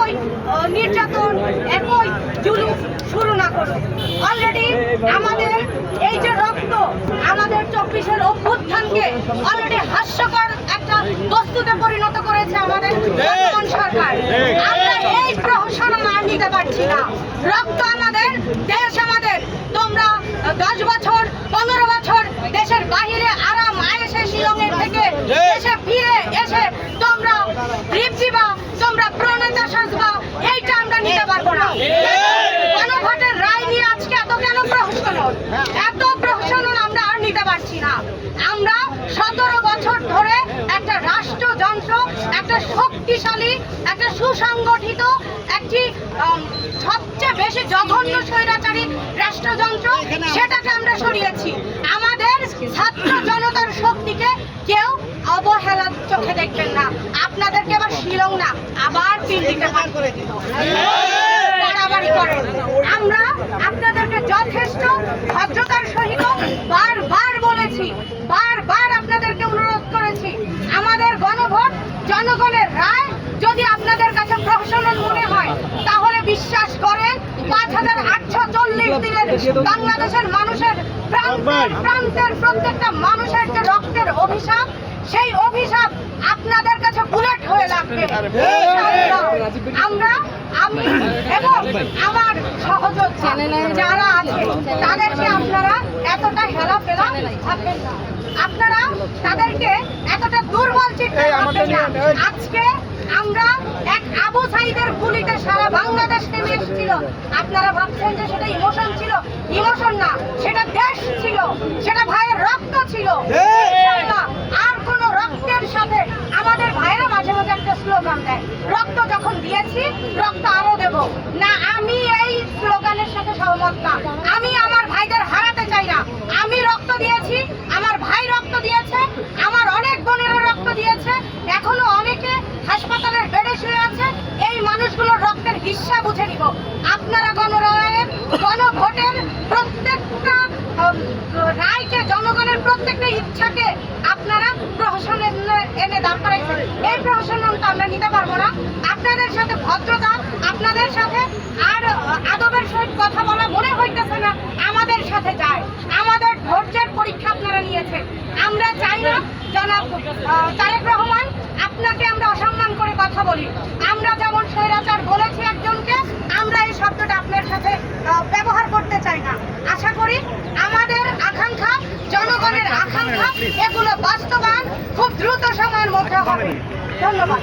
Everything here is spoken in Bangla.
একই নির্যাতন, একই জুলুম শুরু না করুক। অলরেডি আমাদের এই যে রক্ত, আমাদের 24-এর অভ্যুত্থানকে অলরেডি হাস্যকর একটা বস্তুতে পরিণত করেছে আমাদের বর্তমান সরকার। আমরা এই প্রহসন আর নিতে পারছি না। রক্ত আমাদের, দেশ আমাদের। তোমরা 10 বছর 15 বছর দেশের বাহিরে আরাম আয়েশে শিলংয়ের থেকে দেশে ফিরে এসে তোমরা ট্রিপ দিবা, তোমরা প্রণেতা সাজবা, এইটা আমরা নিতে পারবো না। গণভোটের রায় নিয়ে আজকে এত কেন প্রহসন? এত প্রহসন আমরা আর নিতে পারছি না। আমরা 17 বছর ধরে একটা রাষ্ট্রযন্ত্র, একটা শক্তিশালী, একটা সুসংগঠিত, একটি সবচেয়ে বেশি জঘন্য স্বৈরাচারী রাষ্ট্রযন্ত্র, সেটাকে আমরা সরিয়েছি। আমাদের ছাত্র জনতার শক্তিকে কেউ অবহেলার চোখে দেখবেন না। আপনাদেরকে আবার শিলং না, আবার পিন্ডিতে বাড়াবাড়ি করেন। আমরা আপনাদেরকে যথেষ্ট ভদ্রতার সহিত বারবার বলেছি, বারবার আপনাদেরকে অনুরোধ করেছি, আমাদের গণভোট, জনগণের রায় যদি আপনাদের কাছে প্রহসন মনে হয়, তাহলে বিশ্বাস করেন 5840 দিনের বাংলাদেশের মানুষের প্রান্তের প্রত্যেকটা মানুষের যে রক্তের অভিশাপ, সেই অভিশাপ আপনাদের কাছে বুলেট হয়ে লাগবে। আমি এবং আমার সহযোগী যারা আছে তাদেরকে আপনারা এতটা হেলাফেলা ভাববেন না, আপনারা তাদেরকে এতটা দুর্বল চিন্তা ভাববেন না। আজকে আমরা এক আবু সাইদের গুলিতে সারা বাংলাদেশ নেমে এসেছিল। আপনারা ভাবছেন যে সেটা ইমোশন ছিল, ইমোশন না, সেটা দেশ ছিল, সেটা ভাইয়ের রক্ত ছিল। আর কোন রক্তের সাথে আমাদের ভাইয়েরা মাঝে মাঝে একটা স্লোগান দেয়, রক্ত যখন দিয়েছি রক্ত আরো দেব না। আমি এই স্লোগানের সাথে সহমত না। আমি আমার ভাইদের হারাতে চাই না। আমি রক্ত দিয়েছি, আমার ভাই রক্ত দিয়েছে, আমার অনেক বোনেরা রক্ত দিয়েছে, এখনো অনেকে হাসপাতালের বেডে শুয়ে আছে। এই মানুষগুলোর রক্তের হিস্সা বুঝে নিব। আপনারা গণভোটের প্রত্যেকটা রায়কে, জনগণের প্রত্যেকটা ইচ্ছাকে আপনারা প্রহসন এনে দাঁড় করাইছেন। এই প্রহসন আমরা নিতে পারবো না। আপনাদের সাথে ভদ্রতা, আপনাদের সাথে আর আদবের সহিত কথা বলা মনে হইতেছে না আমাদের সাথে যায়। আমাদের ধৈর্যের পরীক্ষা আপনারা নিয়েছেন। আমরা চাই না জনাব তারেক রহমান আপনাকে আমরা অসম্মান করে কথা বলি। আমরা যেমন স্বৈরাচার বলেছি একজনকে, আমরা এই শব্দটা আপনার সাথে ব্যবহার করতে চাই না। আশা করি আমাদের আকাঙ্ক্ষা, জনগণের আকাঙ্ক্ষা, এগুলো বাস্তবায়ন খুব দ্রুত সময়ের মধ্যে হবে। ধন্যবাদ।